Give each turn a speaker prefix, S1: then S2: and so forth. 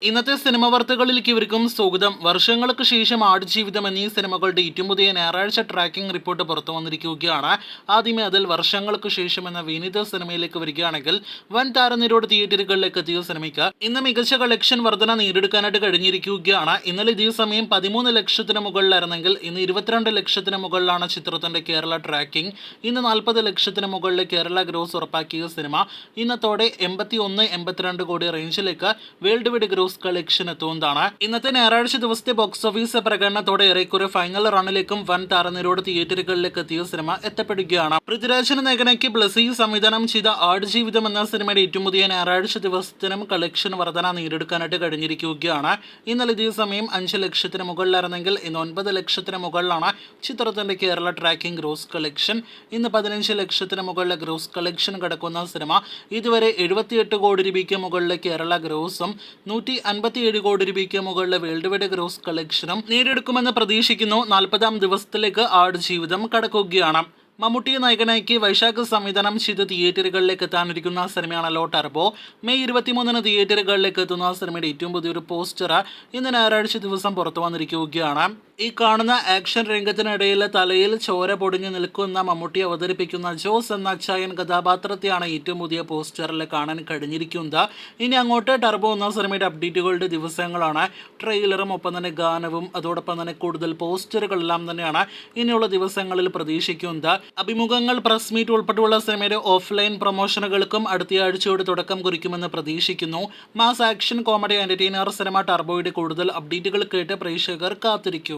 S1: ഇന്നത്തെ സിനിമ വാർത്തകളിലേക്ക് ഇവർക്കും സ്വാഗതം. വർഷങ്ങൾക്ക് ശേഷം ആടുജീവിതം എന്നീ സിനിമകളുടെ ഏറ്റവും പുതിയ ഞായറാഴ്ച ട്രാക്കിംഗ് റിപ്പോർട്ട് പുറത്തു വന്നിരിക്കുകയാണ്. ആദ്യമേ അതിൽ വർഷങ്ങൾക്ക് ശേഷം എന്ന വിനീത സിനിമയിലേക്ക് വരികയാണെങ്കിൽ വൻ താരനിരയോട് തിയേറ്ററുകളിലേക്ക് എത്തിയ സിനിമയ്ക്ക് ഇന്ന് മികച്ച കളക്ഷൻ വർധന നേടിയെടുക്കാനായിട്ട് കഴിഞ്ഞിരിക്കുകയാണ്. ഇന്നലെ ഇതേ സമയം 13 ലക്ഷത്തിന് മുകളിലായിരുന്നെങ്കിൽ ഇന്ന് 22 ലക്ഷത്തിന് മുകളിലാണ് ചിത്രത്തിന്റെ കേരള ട്രാക്കിംഗ്. ഇന്ന് 40 ലക്ഷത്തിന് മുകളിൽ കേരള ഗ്രോസ് ഉറപ്പാക്കിയ സിനിമ ഇന്നത്തോടെ 81-82 കോടി റേഞ്ചിലേക്ക് വേൾഡ് വൈഡ് ഗ്രോസ് കളക്ഷൻ എത്തുന്നതാണ്. ഇന്നത്തെ ഞായറാഴ്ച ദിവസത്തെ ബോക്സ് ഓഫീസ് പ്രകടനത്തോടെ ഏറെക്കുറെ ഫൈനൽ റണ്ണിലേക്കും വൻ താരനിരയോട് തിയേറ്ററുകളിലേക്ക് എത്തിയ സിനിമ എത്തപ്പെടുകയാണ്. പൃഥ്വിരാജിനെ നായകനാക്കി ബ്ലസി സംവിധാനം ചെയ്ത ആടുജീവിതം എന്ന സിനിമയുടെ ഏറ്റവും പുതിയ ഞായറാഴ്ച ദിവസത്തിനും കളക്ഷൻ വർധന നേടിയെടുക്കാനായിട്ട് കഴിഞ്ഞിരിക്കുകയാണ്. ഇന്നലെ ഇതേ സമയം 5 ലക്ഷത്തിന് മുകളിലായിരുന്നെങ്കിൽ ഇന്ന് 9 ലക്ഷത്തിന് മുകളിലാണ് ചിത്രത്തിന്റെ കേരള ട്രാക്കിംഗ് ഗ്രോസ് കളക്ഷൻ. ഇന്ന് 15 ലക്ഷത്തിന് മുകളിലെ ഗ്രോസ് കളക്ഷൻ കടക്കുന്ന സിനിമ ഇതുവരെ 78 കോടി രൂപയ്ക്ക് മുകളിലെ കേരള ഗ്രോസും 157 കോടി രൂപയ്ക്ക് മുകളിലെ വേൾഡ് വൈഡ് ഗ്രോസ് കളക്ഷനും നേടിയെടുക്കുമെന്ന് പ്രതീക്ഷിക്കുന്നു. 40-ാം ദിവസത്തിലേക്ക് ആടുജീവിതം കടക്കുകയാണ്. മമ്മൂട്ടിയെ നായകനാക്കി വൈശാഖ് സംവിധാനം ചെയ്ത് തിയേറ്ററുകളിലേക്ക് എത്താനിരിക്കുന്ന സിനിമയാണല്ലോ ടർബോ. മെയ് 23-ന് തിയേറ്ററുകളിലേക്ക് എത്തുന്ന സിനിമയുടെ ഏറ്റവും പുതിയൊരു പോസ്റ്റർ ഇന്ന് ഞായറാഴ്ച ദിവസം പുറത്തു വന്നിരിക്കുകയാണ്. ഈ കാണുന്ന ആക്ഷൻ രംഗത്തിനിടയിൽ തലയിൽ ചോര പൊടിഞ്ഞു നിൽക്കുന്ന മമ്മൂട്ടി അവതരിപ്പിക്കുന്ന ജോസ് എന്ന അച്ചായൻ കഥാപാത്രത്തെയാണ് ഏറ്റവും പുതിയ പോസ്റ്ററിൽ കാണാൻ കഴിഞ്ഞിരിക്കുന്നത്. ഇനി അങ്ങോട്ട് ടർബോ എന്ന സിനിമയുടെ അപ്ഡേറ്റുകളുടെ ദിവസങ്ങളാണ്. ട്രെയിലറും ഒപ്പം തന്നെ ഗാനവും അതോടൊപ്പം തന്നെ കൂടുതൽ പോസ്റ്ററുകളെല്ലാം തന്നെയാണ് ഇനിയുള്ള ദിവസങ്ങളിൽ പ്രതീക്ഷിക്കുന്നത്. അഭിമുഖങ്ങൾ, പ്രസ് മീറ്റ് ഉൾപ്പെടെയുള്ള സിനിമയുടെ ഓഫ്ലൈൻ പ്രൊമോഷനുകൾക്കും അടുത്ത ആഴ്ചയോട് തുടക്കം കുറിക്കുമെന്ന് പ്രതീക്ഷിക്കുന്നു. മാസ് ആക്ഷൻ കോമഡി എന്റർടൈനർ സിനിമ ടർബോയുടെ കൂടുതൽ അപ്ഡേറ്റുകൾ കേട്ട് പ്രേക്ഷകർ കാത്തിരിക്കും.